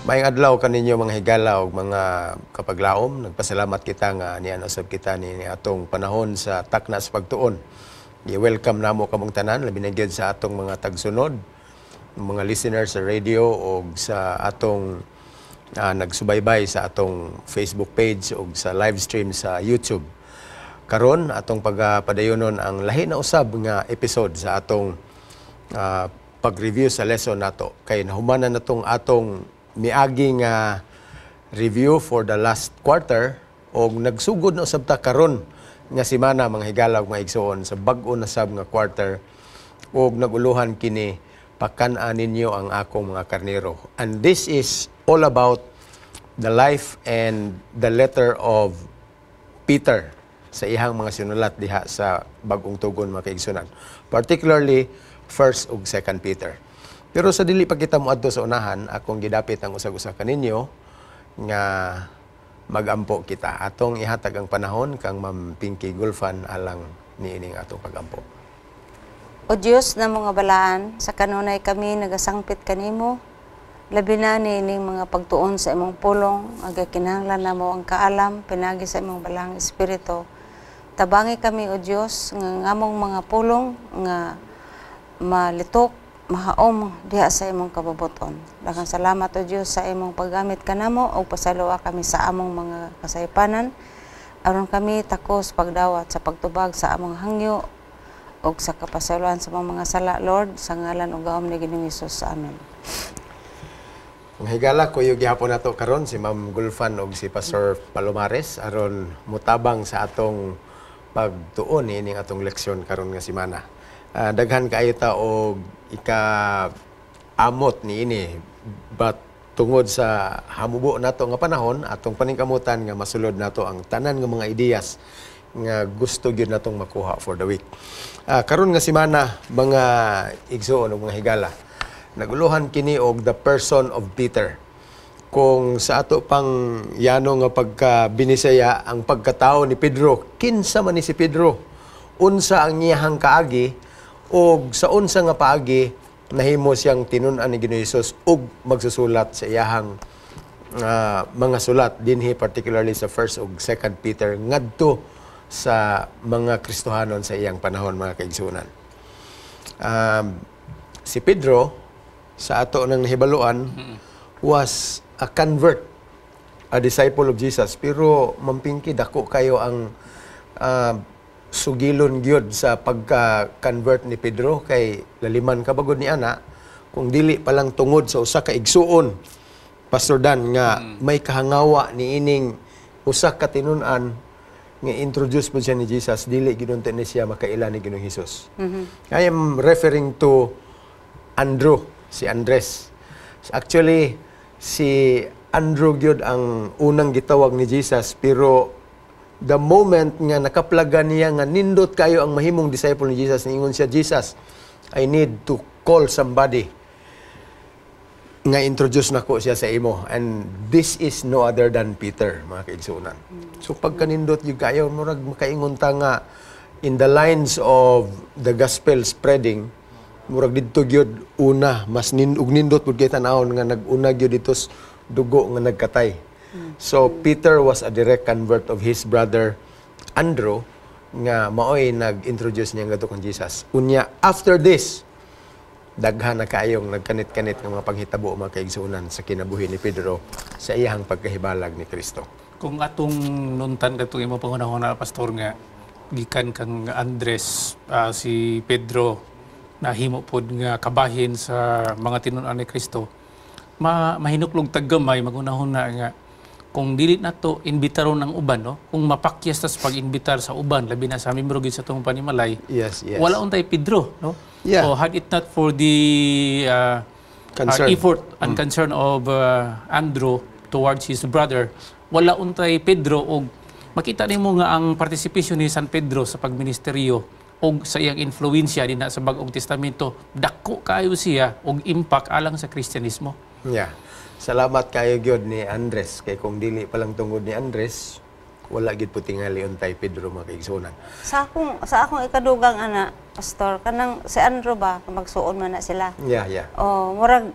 Maayong adlaw kaninyo mga higala ug mga kapaglaom. Nagpasalamat kita nga niyan usab kita ni atong panahon sa takna sa pagtuon. I-welcome namo kamong tanan labi na gyud sa atong mga tagsunod, mga listeners sa radio ug sa atong nagsubaybay sa atong Facebook page ug sa live stream sa YouTube. Karon atong pagpadayonon ang lahi na usab nga episode sa atong pag-review sa lesson nato. Kay nahumanan natong atong miaging review for the last quarter o nagsugod na usab ta karon nga semana mga higala ug mga igsoon sa bag-o na sab nga quarter o naguluhan kini pakan-an ninyo ang akong mga karnero. And this is all about the life and the letter of Peter sa ihang mga sinulat diha sa bag-ong tugon mga kaigsunan. Particularly 1st ug 2nd Peter. Pero sa dili pa kita moadto sa unahan, akong gidapit ang usag-usa kaninyo nga magampo kita. Atong ihatag ang panahon kang Ma'am Pinky Gulfan alang niining atong pagampo. O Diyos na mga balaan, sa kanunay kami nagasangpit kanimo, labi na niining mga pagtuon sa imong pulong, aga kinahanglan namo ang kaalam, pinagi sa imong balang espiritu. Tabangi kami o Diyos nga ngamong mga pulong nga malitok, mahaom diha sa imong kabubuton. Daghang salamat o Dios sa imong paggamit kanamo o pasaluwa kami sa among mga kasaypanan aron kami takos pagdawat sa pagtubag sa among hangyo o sa kapasaluan sa mga sala, Lord, sa ngalan ug gahom ni Ginoong Hesus. Amen. Ang higala ko yung gihapon nato karon si Ma'am Gulfan ug si Pastor Palomares aron mutabang sa atong pagtuon ining atong leksyon karon nga semana. Daghan kaayo ta og ika-amot niini but tungod sa hamubo nato nga panahon atong paningkamutan nga masulod nato ang tanan nga mga ideyas nga gusto gyud natong makuha for the week. Karon nga semana mga igsoon ug mga higala, naguluhan kini og the person of Peter. Kung sa ato pang yano nga pagka-Binisaya ang pagkatao ni Pedro, kinsa man ni si Pedro, unsa ang iyahang kaagi o sa unsa nga paagi nahimo siyang tinun-an ni Ginoong Hesus ug magsusulat sa iyahang mga sulat dinhi particularly sa 1st ug 2nd Peter ngadto sa mga Kristohanon sa iyang panahon mga kaigsunan. Si Pedro sa ato nang nahibaluan was a convert, a disciple of Jesus, pero mampingki dako kayo ang sugilon gyud sa pagka-convert ni Pedro kay laliman kabagod ni ana kung dili palang tungod sa usa ka igsuon Pastor Dan nga may kahangawa ni ining usa ka tinun-an nga introduce po siya ni Jesus dili ginunta ni siya makaila ni Ginoong Hesus. I am referring to Andrew, si Andres. Actually si Andrew gyud ang unang gitawag ni Jesus pero the moment nga nakaplaga niya nga nindot kayo ang mahimong disciple ni Jesus, niingon siya, Jesus, I need to call somebody nga introduce nako siya sa imo. And this is no other than Peter, mga kaigsunan. So pagkanindot yung kayo, murag makaingon ta nga in the lines of the gospel spreading, murag dito gyud una, mas nindot pud kay tanawon nga nag-una gyud dito dugo nga nagkatay. So Peter was a direct convert of his brother Andrew nga maoy nag-introduce niya ngadto kang Jesus. Unya after this daghan na kaayong nagkanit-kanit nga mga panghitabo mga kaigsunan sa kinabuhi ni Pedro sa iyang pagkahibalag ni Kristo. Kung atong nuntan katong imo pangunahon na pastor nga gikan kang Andres si Pedro nahimo pod nga kabahin sa mga tinun-an ni Kristo, mahinuklog taggamay magunahon na nga kung dili nato imbitaron ang uban, no? Kung mapakyas ta sa pag-imbitar sa uban labi na sa membro gid sa tong panimalay, yes. Wala untay Pedro, no? Yeah. So had it not for the effort and concern of Andrew towards his brother, wala untay Pedro og makita nimo nga ang participation ni San Pedro sa pagministeryo og sa iyang influensya dinha sa Bag-ong Testamento dako kayo siya og impact alang sa Kristyanismo. Yeah. Salamat kayo gyud ni Andres kay kung dili pa lang tungod ni Andres wala gid po tingali untay Pedro mga kaigsunan. Sa akong ikadugang ana pastor kanang si Andrew ba magsuon man na sila. Yeah. Oh, murag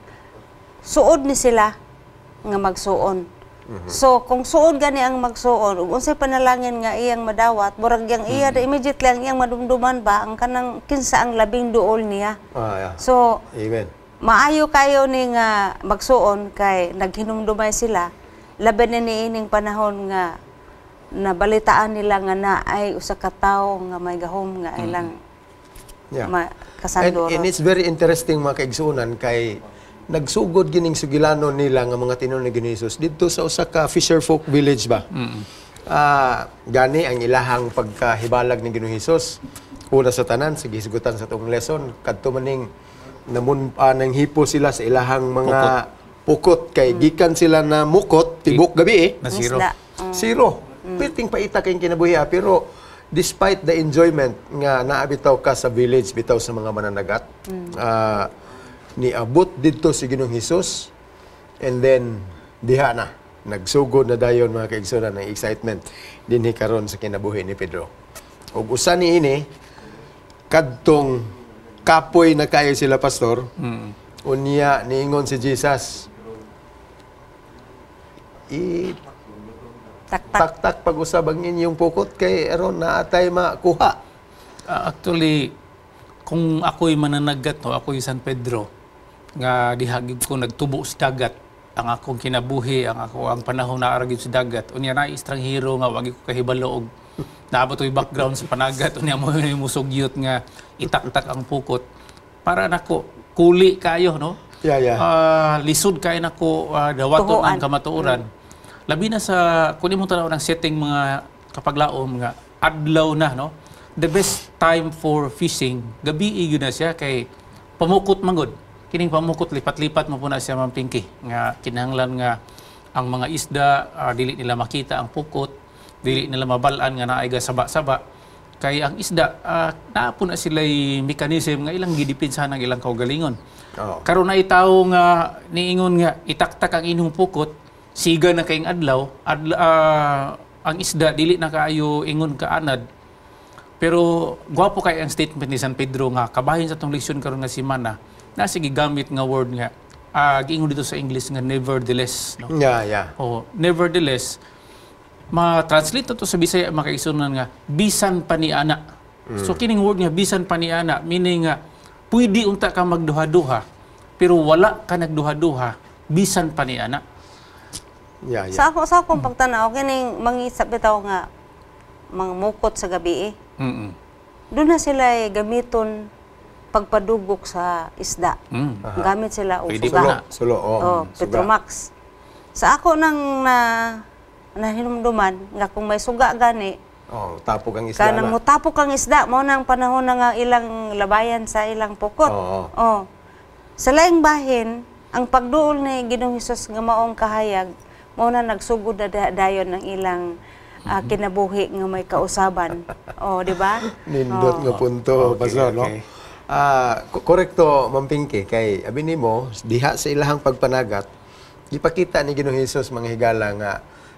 suod ni sila nga magsuon. So kung suon gani ang magsuon ug unsay panalangin nga iyang madawat, murag yang iya immediately ang iyang madumduman ba ang kanang kinsa ang labing duol niya. Yeah. So Amen. maayo kayo ni nga magsuon kay naghinumdumay sila laban na niining panahon nga nabalitaan nila nga na ay usa ka tawo nga may gahom nga ilang Yeah. kasanduro. And it's very interesting mga kaigsunan kay nagsugod gining sugilanon nila nga mga tinuod ni Ginoong didto sa usa ka fisher folk village ba. Gani ang ilahang pagkahibalag ni Ginoong Hesus. Una sa tanan sige hisugutan sa tong lesson kadto maning nang hipo sila sa ilahang mga pukot kay gikan sila na mukot tibok gabi Na zero. Isda. Zero. Piting paita kayong kinabuhi pero despite the enjoyment nga naabitaw ka sa village bitaw sa mga mananagat, niabot dito si Ginoong Hesus and then diha na nagsugod na dayon mga kaigsunan ng excitement dinhi karon sa kinabuhi ni Pedro. Ug usa niini kadtong kapoy na kayo sila pastor. Unya niingon si Jesus Tak-tak. tak pag-usab ang inyong pukot kay aron naatay makuha. Actually, kung ako'y mananagat, no, ako'y San Pedro, nga dihagig ko nagtubo sa dagat, ang akong kinabuhi, ang panahon na aragid sa dagat. Unya na estranghero nga wagi ko kahibalo og naabot oy background sa panagat unya mo musugyot nga itaktak ang pukot. Para nako kuli kayo no. Yeah. Lisod kay nako dawaton ang kamatuoran. Labi na sa kunin mo tanaw ng setting mga kapaglaom nga adlaw na no. The best time for fishing gabi gyud na siya kay pamukot mangod. Kining pamukot lipat-lipat mo po na siya mampingki nga kinahanglan nga ang mga isda dili nila makita ang pukot, dili nila mabalaan nga naay saba-saba. Kay ang isda naa po na sila'y mechanism nga ilang gidipinsahan ang ilang kaugalingon. Karon na itaw nga niingon nga itaktak ang inyong pukot, siga na kayong adlaw, ang isda dili na kaayo ingon kaanad. Pero gwapo kay ang statement ni San Pedro nga kabahin sa tong leksyon karon nga semana na sige gamit nga word nga giingon dito sa English nga nevertheless no. Nevertheless ma-translate to sa Bisaya makaisunan nga bisan pa ni ana. So kining word nga bisan pa ni ana meaning nga pwede unta ka magduha-duha pero wala ka nagduha-duha bisan pa ni ana. Sa akong pagtanaw kining mangisap bitaw nga mga mukot sa gabi doon na sila gamiton pagpadugok sa isda. Gamit sila og suga. Sulo. Petromax. Sa ako nang nahinumduman nga kung may suga gani tapok ang isda kanang mutapok ang isda mo nang panahon na nga ilang labayan sa ilang pukot. Sa laing bahin ang pagduol ni Ginoong Hesus nga maong kahayag mo na nagsugod na dayon ng ilang kinabuhi nga may kausaban. Di ba? Nindot nga punto, pastor, no? Korekto, Mampingki, kay abi nimo diha sa ilahang pagpanagat, ipakita ni Ginoong Hesus mga higala nga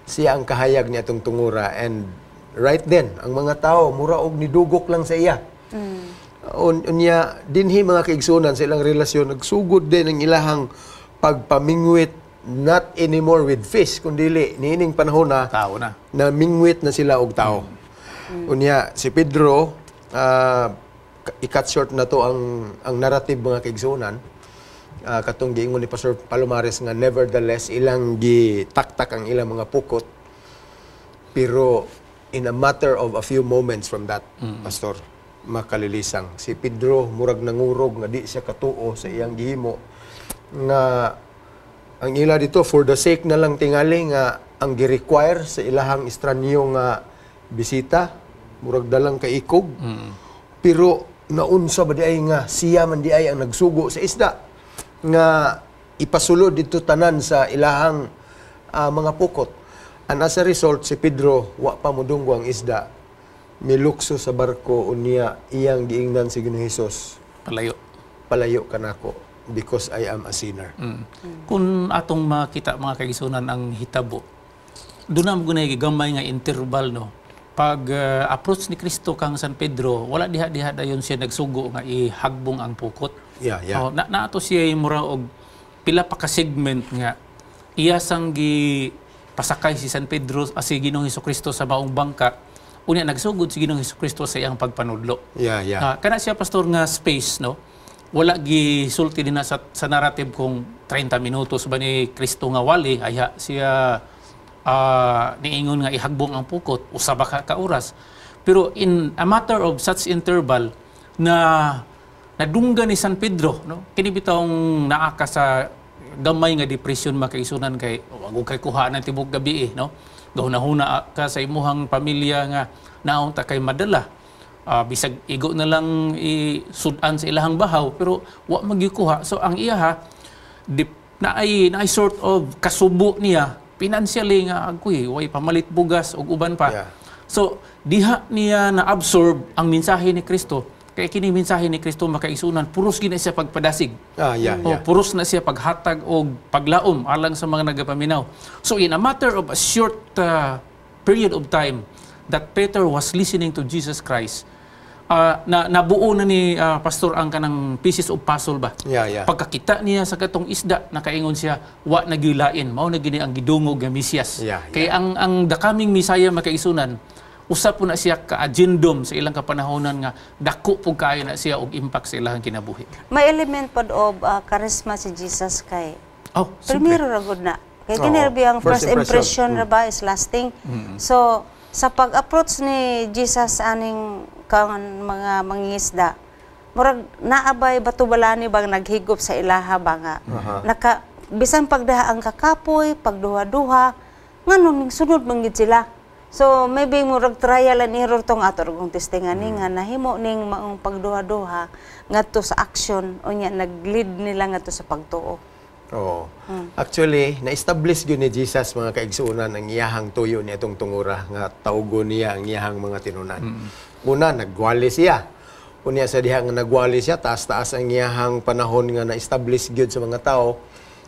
siya ang kahayag niya itong tungura and right then, ang mga tao mura og nidugok lang sa iya. Unya dinhi mga kaigsunan sa ilang relasyon nagsugod din ang ilahang pagpamingwit not anymore with fish kundili niining panahon na tao na mingwit na sila og tao. Unya si Pedro i-cut short na to ang narrative mga kaigsunan. Katong giingon ni Pastor Palomares nga nevertheless ilang gitaktak ang ilang mga pukot pero in a matter of a few moments from that pastor makalilisang si Pedro murag nangurog nga di siya katuo sa iyang gihimo nga ang ila dito for the sake na lang tingali nga ang gi-require sa ilahang estranyo nga bisita murag dalang kaikog pero naunsa ba di ay nga siya man di ay ang nagsugo sa isda nga ipasulod dito tanan sa ilahang mga pukot. And as a result, si Pedro wa pa modunggo ang isda. Milukso sa barko unya iyang giingnan si Ginoong Hesus. Palayo kanako because I am a sinner. Kung atong makita mga kaigsunan ang hitabo, doon na gunay gamay nga interval no. Pag approach ni Kristo kang San Pedro, wala diha-diha dayon siya nagsugo nga ihagbong ang pukot. Yeah. Naato siya mura og pila pa ka segment nga iya sang gi pasakay si San Pedro si Ginoong Hesukristo sa maong bangka, unya nagsugod si Ginoong Hesukristo sa iyang pagpanudlo. Kana siya pastor nga space, no? Wala gi sulti din na sa narrative kung 30 minutos ba ni Kristo nga wali ayha siya niingon nga ihagbong ang pukot usa ba ka oras. Pero in a matter of such interval na nadungga ni San Pedro, no? Kini bitawng naaka sa gamay nga depression makaisunan kay wag kay kuha ng tibok gabi no. Gahuna-huna ka sa imuhang pamilya nga naon ta kay madala. Bisag igo na lang isudan sa ilahang bahaw pero wa magikuha. So ang iya na ay sort of kasubo niya financially nga agkoy way pamalit bugas ug uban pa. So diha niya na absorb ang mensahe ni Kristo. Kaya kini mensahe ni Kristo makaisunan puros gina siya pagpadasig. Puros na siya paghatag o paglaom alang sa mga nagapaminaw. So in a matter of a short period of time that Peter was listening to Jesus Christ, nabuo na ni Pastor ang kanang pieces of puzzle ba? Pagkakita niya sa katong isda, nakaingon siya, wa nagilain, mao na gini ang gidungog nga Mesias. Kaya ang the coming Messiah makaisunan, usap po na siya ka-agendum sa ilang kapanahonan nga dako po kayo na siya og impact sa ilang kinabuhi. May element pod of charisma si Jesus kay. Primero ra gud na. Kay kinirbi ang first impression ra ba is lasting. So sa pag-approach ni Jesus aning mga mangingisda, murag naabay batubalani bang naghigop sa ilaha ba nga. Bisan pagdaha ang kakapoy, pagduha-duha, nganong sunod manggid sila. So maybe murag trial and error tong ato kung testingani nga nahimo ning maong pagduha-duha ngadto sa action unya nag-lead nila ngadto sa pagtuo. Actually, na-establish gyud ni Jesus mga kaigsuonan ang iyahang tuyo ni atong tungura nga tawgon niya ang iyahang mga tinunan. Una, nagwali siya. Unya sa diha nga nagwali siya, taas-taas ang iyahang panahon nga na-establish gyud sa mga tao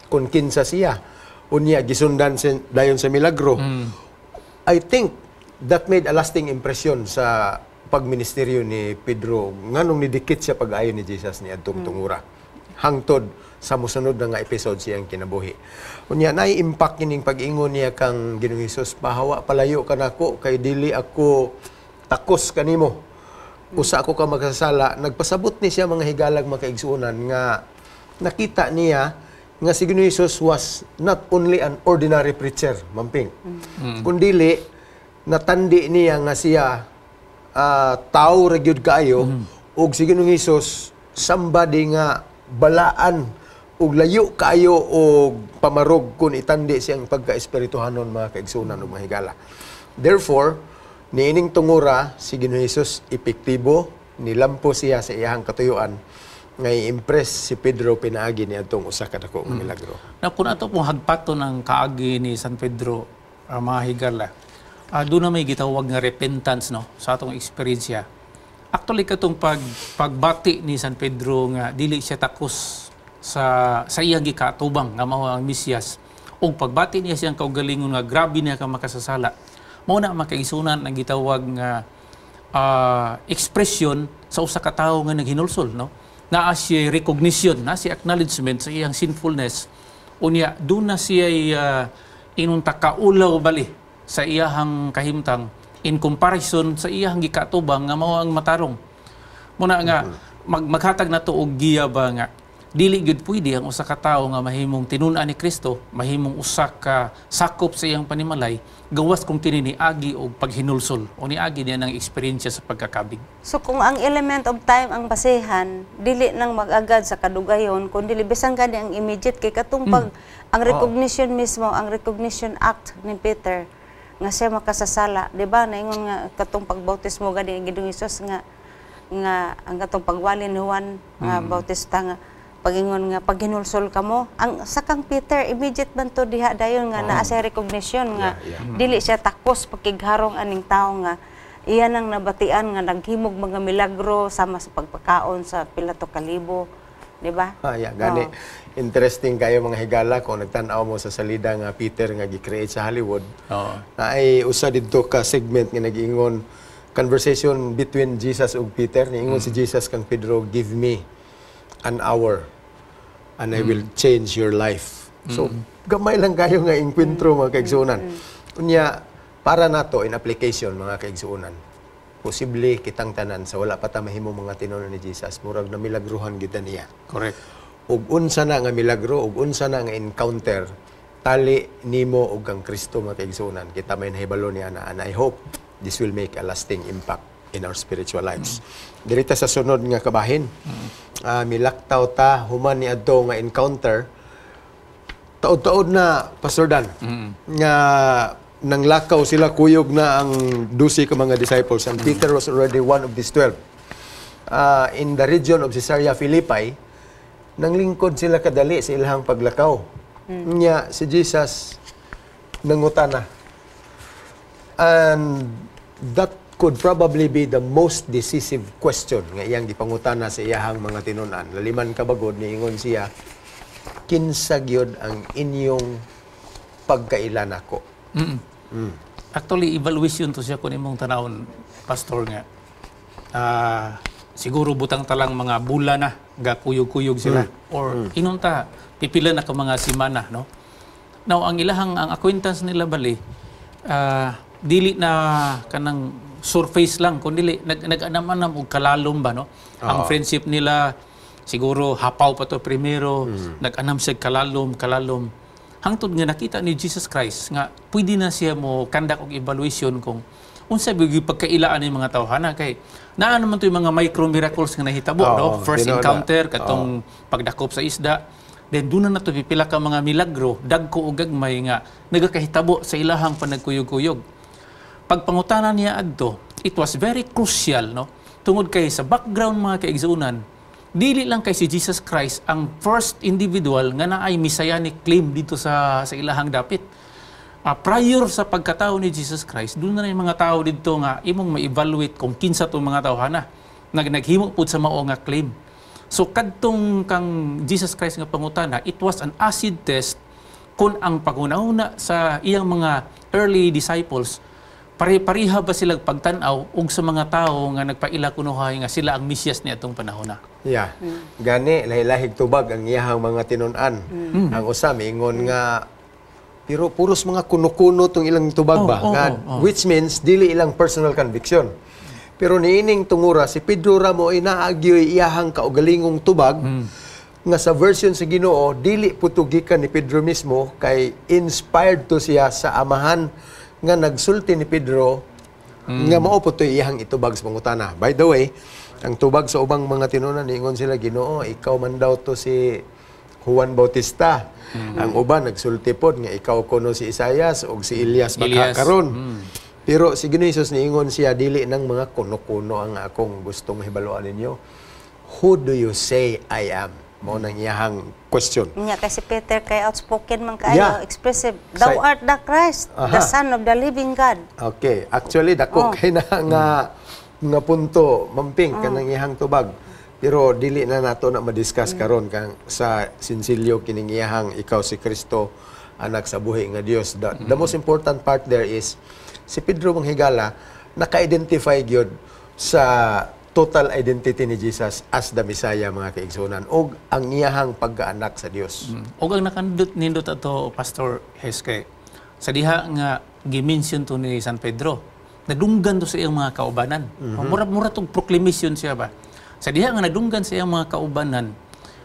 kung kinsa siya. Unya gisundan dayon sa milagro. I think that made a lasting impression sa pagministeryo ni Pedro nganong nidikit siya pag-ayo ni Jesus ni adtong tungura. Hangtod sa mosunod na nga episode siyang kinabuhi. Unya naay impact kining pag-ingon niya kang Ginoong Hesus, pahawa palayo ka nako kay dili ako takos kanimo. Usa ako ka magkasala. Nagpasabot ni siya mga higalag makaigsuonan nga nakita niya nga si Ginoong Hesus was not only an ordinary preacher, mamping. Kundili natandi niya nga siya tao ra gyud kaayo ug si Ginoong Hesus somebody nga balaan ug layo kaayo og pamarog kung itandi siyang pagka-espirituhanon mga kaigsunan ug mga higala. Therefore, niining tungura si Ginoong Hesus epektibo, nilampo siya sa iyang katuyuan nga i-impress si Pedro pinaagi ni atong usa ka dako nga milagro. Na kun ato pong hagpaton ng kaagi ni San Pedro mga higala, doon na may gitawag nga repentance no sa atong eksperyensya. Actually katong pagbati ni San Pedro nga dili siya takos sa iyang gikatubang nga mao ang Mesias ug pagbati niya siyang kaugalingon nga grabe niya ka makasasala, mao na makaisunan ang gitawag nga expression sa usa ka tawo nga naghinulsol no. Naa siya recognition, na siya acknowledgement sa iyang sinfulness. Unya doon na siya inunta kaulaw bali sa iyahang kahimtang in comparison sa iyahang gikatubang nga mao ang matarong. Muna nga maghatag nato og giya ba nga dili gyud pwede ang usa ka tawo nga mahimong tinun-an ni Kristo, mahimong usa ka sakop sa iyang panimalay gawas kung tinini agi og paghinulsol o niagi niya ng eksperyensya sa pagkakabig. So kung ang element of time ang basehan, dili nang mag-agad sa kadugayon, kundi bisan gani ang immediate kay katong ang recognition mismo, ang recognition act ni Peter nga siya makasasala, di ba? Naingon nga katong pagbautismo gani ang Ginoong Hesus nga ang katong pagwali ni Juan nga bautista nga pagingon nga paghinulsol kamo ang sakang Peter immediate man to diha dayon nga naa siya recognition nga dili siya takos pagkigharong aning tawo nga iyan ang nabatian nga naghimog mga milagro sama sa pagpakaon sa pila to kalibo, di ba? Gani interesting kayo mga higala kung nagtan-aw mo sa salida nga Peter nga gi-create sa Hollywood. Ay usa didto ka segment nga nag-ingon conversation between Jesus ug Peter, niingon si Jesus kang Pedro, give me an hour and I will change your life. So gamay lang kayo nga inkwentro mga kaigsuonan. Unya para nato in application mga kaigsuonan. Posible kitang tanan sa wala pa ta mahimo mga tinunan ni Jesus, murag na milagruhan gyud niya. Correct. Ug unsa na nga milagro, ug unsa na nga encounter tali nimo ug ang Kristo mga kaigsuonan. Kita may nahibalo niya na, and I hope this will make a lasting impact in our spiritual lives. Dirita sa sunod nga kabahin, milaktaw ta human ni adto nga encounter taod-taod na Pastor Dan nga nanglakaw sila, kuyog na ang 12 ka mga disciples, and Peter was already one of these 12. In the region of Caesarea Philippi, nanglingkod sila kadali sa ilahang paglakaw. Nya si Jesus nangutana. And that could probably be the most decisive question nga iyang gipangutana sa iyahang mga tinunan. Laliman kabagod niingon siya, kinsa gyud ang inyong pagkailan ako. Actually, evaluation to siya kung imong tanawon, Pastor, nga. Siguro butang talang mga bulan na, gakuyog-kuyog sila. Or inunta, pipila na ka mga simana, no? Now, ang acquaintance nila bali, dili na kanang surface lang, kundi nag-anam-anam og kalalom ba, no? Ang friendship nila, siguro hapaw pa to primero, nag-anam siya kalalom. Hangtod nga nakita ni Jesus Christ nga pwede na siya mo conduct og evaluation kung unsa gyud pagkailaan ni mga tawhana kay naa naman to yung mga micro miracles nga nahitabo, no? First encounter katong pagdakop sa isda, then doon na to pipila ka mga milagro dagko ug gagmay nga nagakahitabo sa ilahang panagkuyog-kuyog. Pagpangutana niya adto, it was very crucial, no? Tungod kay sa background mga kaigsuonan, dili lang kay si Jesus Christ ang first individual nga naay messianic claim dito sa ilahang dapit. Prior sa pagkatao ni Jesus Christ, doon na yung mga tao dito nga imong ma-evaluate kung kinsa tong mga tawhana naghimo pud sa mao nga claim. So kadtong kang Jesus Christ nga pangutana, it was an acid test kung ang pagunahuna sa iyang mga early disciples pare-pareha ba sila pagtan-aw ug sa mga tao nga nagpaila kunuhay nga sila ang Mesiyas ni atong panahon na. Yeah. Gani lahilahig tubag ang iyahang mga tinun-an. Ang usa miingon nga pero puros mga kuno-kuno tong ilang tubag ba, which means dili ilang personal conviction. Pero niining tungura si Pedro ra mo inaagyoy iyahang kaugalingong tubag nga sa version sa Ginoo dili putugikan ni Pedro mismo kay inspired to siya sa amahan nga nagsulti ni Pedro nga mao po to'y iyahang itubag sa pangutana. By the way, ang tubag sa ubang mga tinunan, niingon sila, Ginoo, ikaw man daw to si Juan Bautista. Ang uban, nagsulti pod nga ikaw kuno si Isaias o si Elias magkakaroon. Pero si Ginoong Hesus niingon siya, dili ng mga kuno-kuno ang akong gustong hibaluan ninyo. Who do you say I am? Mao nang iyahang question. Nya kasi Peter kay outspoken man kaayo, expressive. Thou art the Christ, the Son of the living God. Okay, actually dako kay na nga punto mamping kanang iyahang tubag. Pero dili na nato na ma-discuss karon kang sa sinsilyo kining iyahang ikaw si Kristo, anak sa buhi nga Dios. The most important part there is si Pedro manghigala naka-identify gyud sa total identity ni Jesus as the Messiah mga kaigsuonan og ang iyahang pagkaanak sa Dios. Og ang nindot ato Pastor Heske sa diha nga gi-mention to ni San Pedro, nadunggan to sa iyang mga kaubanan. Mura tong proclamation siya ba. Sa diha nga nadunggan sa iyang mga kaubanan,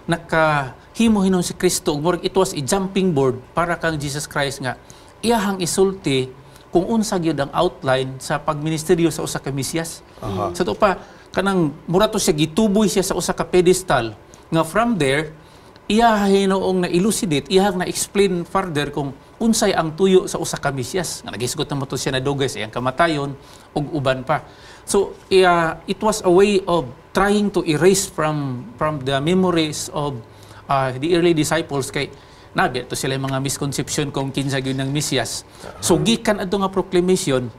nakahimo hinon si Kristo ug it was a jumping board para kang Jesus Christ nga iyahang isulti kung unsa gyud ang outline sa pagministeryo sa usa ka Mesiyas. Sa to pa kanang mura to siya gituboy siya sa usa ka pedestal nga from there iya hinoong na elucidate iyang na explain further kung unsay ang tuyo sa usa ka Mesiyas nga nagisgot na mo to siya na dugay sa iyang kamatayon ug uban pa. So it was a way of trying to erase from the memories of the early disciples kay nabi to sila mga misconception kung kinsa gyud ng Mesiyas. So gikan adto nga proclamation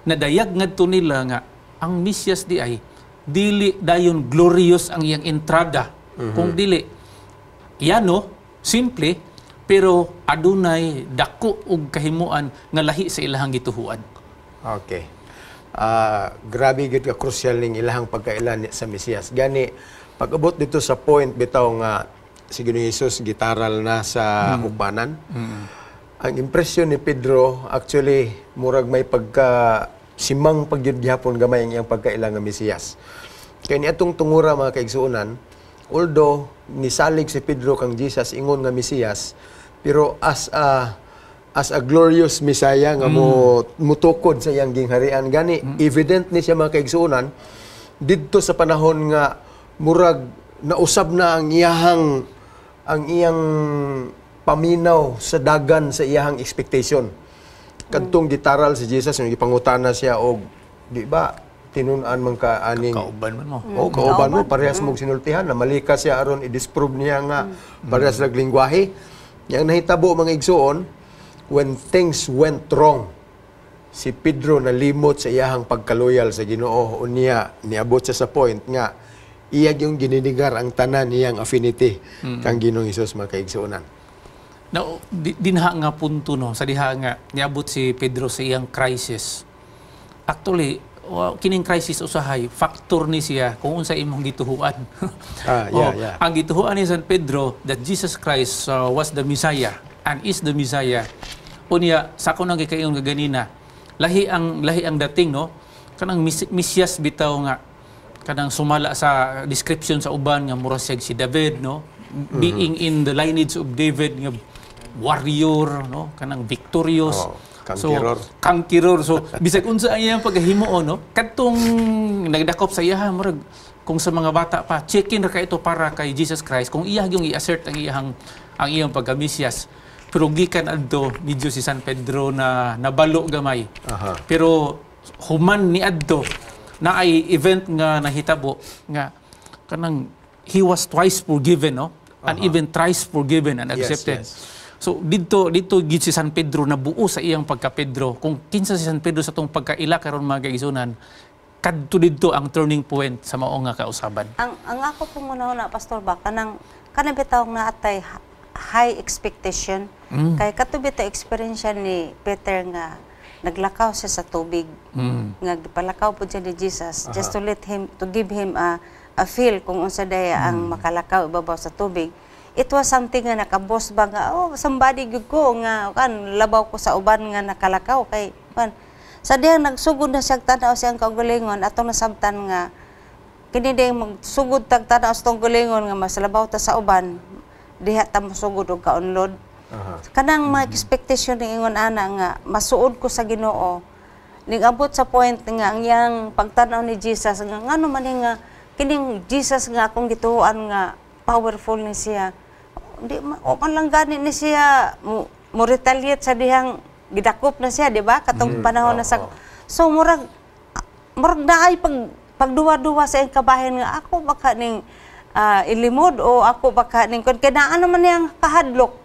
nadayag ngadto nila nga ang Mesiyas di ay dili dayon glorious ang iyang entrada. Kung dili yano simple pero adunay dako og kahimuan nga lahi sa ilahang gituhuan. Okay. Grabe gid ka crucial ning ilahang pagkailan sa Mesiyas. Gani pag-abot dito sa point bitaw nga si Ginoong Hesus gitaral na sa hukmanan. Ang impresyon ni Pedro, actually, murag may simang pagyudgyapon gamay ang iyang pagkailang nga Mesiyas. Kaya ni atong tungura mga kaigsuunan, although nisalig si Pedro kang Jesus ingon nga Mesiyas, pero as a glorious Messiah nga mutukod sa iyang gingharian gani, evident ni siya mga kaigsuunan didto sa panahon nga murag nausab na ang iyang paminaw sa dagan sa iyang expectation. Kadtong gitaral si Jesus, yung ipangutana siya og di ba tinunan man ka aning Kauban man mo. kauban mo parehas mong sinultihan na malika siya aron i-disprove niya nga parehas ng lingwahe. Yang nahitabo mga igsuon, when things went wrong, si Pedro nalimot sa iyahang pagkaloyal sa Ginoo, unya niabot siya sa point nga iyag yung gininigar ang tanan niyang affinity kang Ginoong Hesus mga kaigsuonan. Now, dinha nga punto no, sa diha nga niabot si Pedro sa iyang crisis. Actually, kining crisis usahay factor ni siya kung unsa imong gituhuan. Ang gituhuan ni San Pedro that Jesus Christ was the Messiah and is the Messiah. Unya sa kuno nga kayon nga ganina, lahi ang dating no, kanang Mesias bitaw nga kanang sumala sa description sa uban nga mura siya si David no, being in the lineage of David nga warrior no, kanang victorious. Kangkiror. So bisag unsa ang iyang paghahimo no, kadtong nagdakop sa iya murag kung sa mga bata pa, check-in ra ka ito para kay Jesus Christ kung iya yung i-assert ang iyang pagka-Mesias. Pero gikan adto ni Dios si San Pedro na nabalo gamay. Pero human ni adto na ay event nga nahitabo nga kanang he was twice forgiven no, and even thrice forgiven and accepted. So dito gid si San Pedro na buo sa iyang pagka-Pedro. Kung kinsa si San Pedro sa tong pagkaila karon mga kaigsunan, kadto didto ang turning point sa mao nga kausaban. Ang ako pong una pastor ba kanang bitaw nga atay high expectation kay katubit ta experience ni Peter nga naglakaw siya sa tubig. Nga gipalakaw pud siya ni Jesus just to give him a feel kung unsa daya ang makalakaw ibabaw sa tubig. It was something nga nakabos ba nga, somebody gyud ko nga kan labaw ko sa uban nga nakalakaw kay kan sa diyang nagsugod na siyang tanaw siyang kaugalingon atong nasabtan nga kini diyang magsugod tag tanaw sa kaugalingon nga mas labaw ta sa uban diha ta masugod og kaunlod. Kanang mga expectation ni ingon ana nga masuod ko sa Ginoo ning abot sa point nga ang iyang pagtanaw ni Jesus nga ngano man nga kining Jesus nga akong gituoan nga powerful ni siya. Di man lang gani ni siya mo retaliate sa dihang gidakop na siya, di ba? Katong panahon na sa so murag naay pagduwa-duwa sa iyang kabahin nga ako baka ning ilimod o ako baka ning kun kay naa naman niyang kahadlok.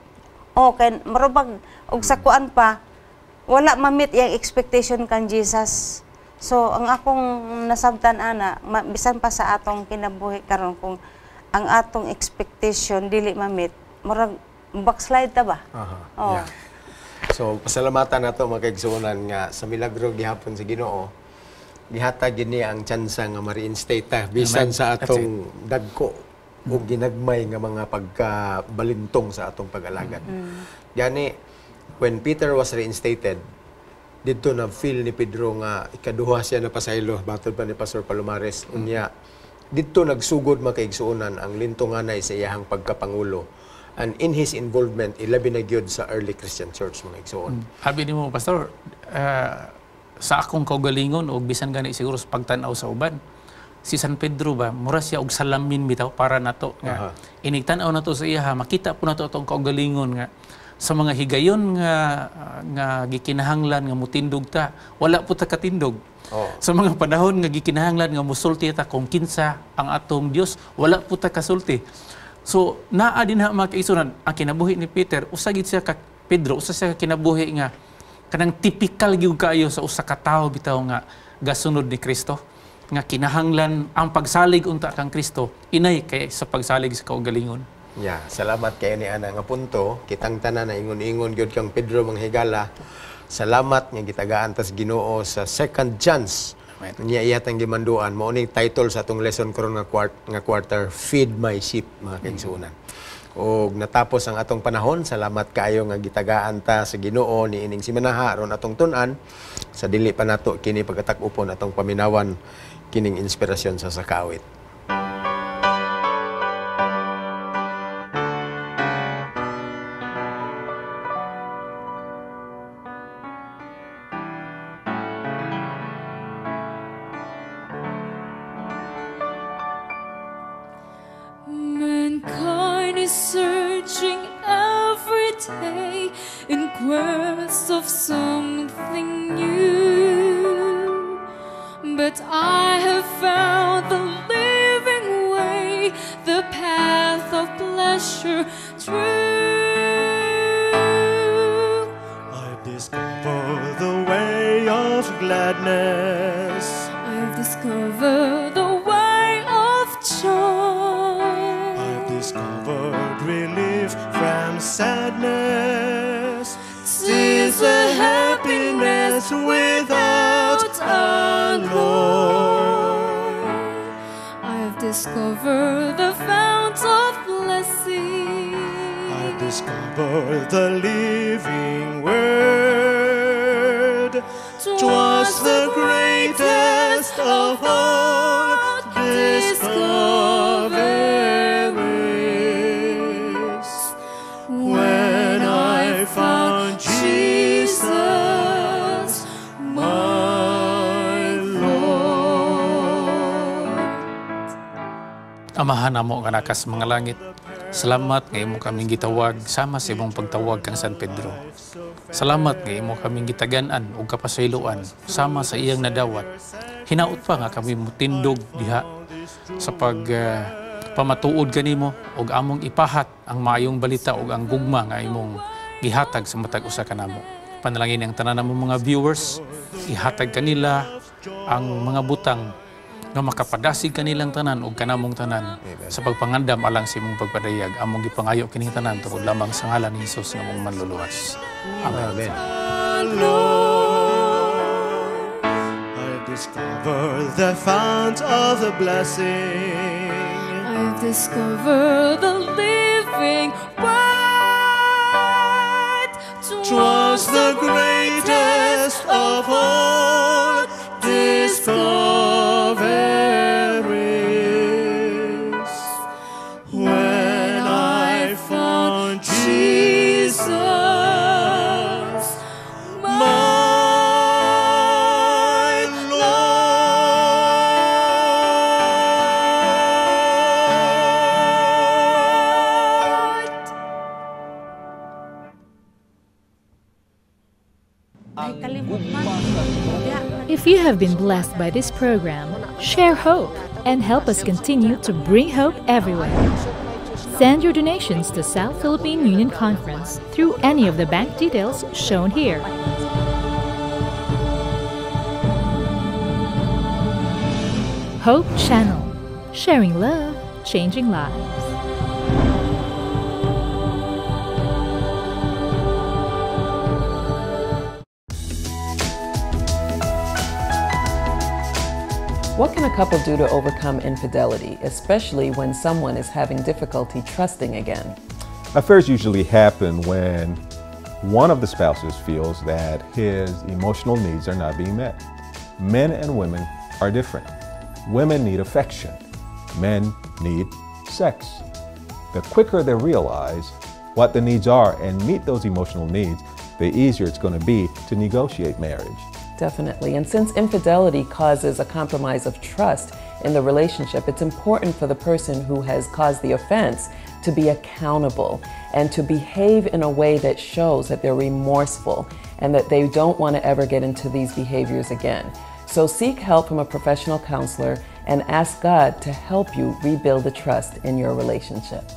Kay marubag og sakuan pa wala ma-meet iyang expectation kang Jesus. So ang akong nasabtan ana bisan pa sa atong kinabuhi karon kung ang atong expectation dili ma-meet, murag backslide ta ba? So pasalamatan nato mga kaigsuonan nga sa milagro gihapon sa Ginoo. Gihatag gini ang tsansa nga ma-reinstate ta bisan sa atong dagko o ginagmay nga mga pagkabalintong sa atong pag-alagad. Gani when Peter was reinstated, dito na feel ni Pedro nga ikaduha siya na pasaylo batod pa ni Pastor Palomares unya dito nagsugod makaigsuonan ang lintunganay sa iyahang pagkapangulo and in his involvement ilabi na gyud sa early Christian church mga igsuon. Habi nimo Pastor, sa akong kaugalingon o bisan gani siguro sa pagtan-aw sa uban, si San Pedro ba mura siya og salamin bitaw para nato nga inigtan-aw nato sa iya makita po nato atong kaugalingon nga sa mga higayon nga gikinahanglan nga mutindog ta wala po ta katindog. Sa mga panahon nga gikinahanglan nga musulti ta kung kinsa ang atong Dios wala po ta kasulti. So naa din ha mga kaisunan ang kinabuhi ni Peter usa gid siya ka Pedro usa siya kinabuhi nga kanang typical gyud kaayo sa usa ka tawo bitaw nga gasunod ni Kristo nga kinahanglan ang pagsalig unta kang Kristo inay kay sa pagsalig sa kaugalingon. Salamat kayo ni ana nga punto kitang tanan na ingon-ingon gyud kang Pedro manghigala. Salamat nga gitagaan tas Ginoo sa second chance Amen. Nya iyatang gimanduan mo ning title sa atong lesson karon nga quarter, Feed My Sheep, mga kaigsuonan. Og natapos ang atong panahon, salamat kaayo nga gitagaan ta sa Ginoo niining simanaha aron atong tun-an sa dili pa nato kini pagkatak-upon atong paminawan kining inspirasyon sa sakawit. Mankind is searching every day in quest of something new, but I have found the living way, the path of pleasure true. I've discovered the way of gladness. I've discovered the way of joy. I've discovered relief from sadness. 'Tis a happiness without alloy. I've discovered the fount of blessing. I discovered the living word. 'Twas the greatest of all discoveries when I found Jesus, my Lord. Amahan namo nga nakas mga langit. Salamat nga imo kaming gitawag sama sa imong pagtawag kang San Pedro. Salamat nga imo kaming gitagan-an ug kapasayloan sama sa iyang nadawat. Hinaot pa nga kami mutindog diha sa pamatuod kanimo ug among ipahat ang maayong balita ug ang gugma nga imong gihatag sa matag usa kanamo. Panalangin ang tanan namong mga viewers, ihatag kanila ang mga butang nga makapadasig kanilang tanan ug kanamong tanan sa pagpangandam alang sa imong pagpadayag. Among gipangayo kining tanan tungod lamang sa ngalan ni Hesus nga among manluluwas. Amen. I discovered the fount of the blessing. I've discovered the living word. 'Twas the greatest of all discoveries when I found Jesus, my Lord. If you have been blessed by this program, share hope and help us continue to bring hope everywhere. Send your donations to South Philippine Union Conference through any of the bank details shown here. Hope Channel, sharing love, changing lives. What can a couple do to overcome infidelity, especially when someone is having difficulty trusting again? Affairs usually happen when one of the spouses feels that his emotional needs are not being met. Men and women are different. Women need affection. Men need sex. The quicker they realize what the needs are and meet those emotional needs, the easier it's going to be to negotiate marriage. Definitely. And since infidelity causes a compromise of trust in the relationship, it's important for the person who has caused the offense to be accountable and to behave in a way that shows that they're remorseful and that they don't want to ever get into these behaviors again. So seek help from a professional counselor and ask God to help you rebuild the trust in your relationship.